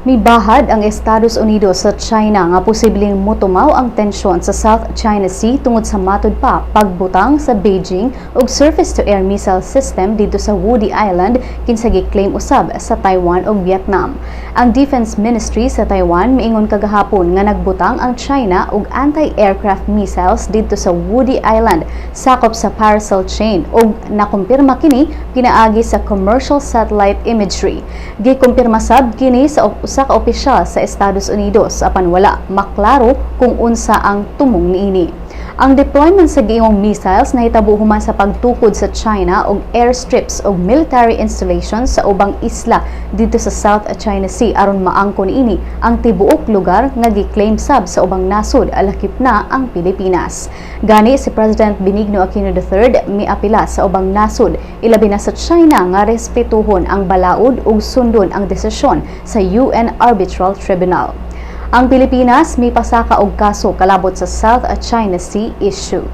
Mibahad ang Estados Unidos sa China nga posibleng motumaw ang tensyon sa South China Sea tungod sa matud pa pagbutang sa Beijing og surface-to-air missile system dito sa Woody Island kinsa gi-claim usab sa Taiwan ug Vietnam. Ang Defense Ministry sa Taiwan miingon kagahapon nga nagbutang ang China og anti-aircraft missiles dito sa Woody Island sakop sa parcel chain ug nakumpirma kini pinaagi sa commercial satellite imagery. Gikumpirma sab kini sa usa ka opisyal sa Estados Unidos apan wala maklaro kung unsa ang tumong niini. Ang deployment sa giingong missiles nahitabo human sa pagtukod sa China og airstrips og military installations sa ubang isla dito sa South China Sea aron maangkon niini ang tibuok lugar nga gi-claim sab sa ubang nasod alakip na ang Pilipinas. Gani si President Benigno Aquino III miapila sa ubang nasod ilabi na sa China nga respetuhon ang balaod ug sundon ang desisyon sa UN Arbitral Tribunal. Ang Pilipinas may pasaka og kaso kalabot sa South China Sea issue.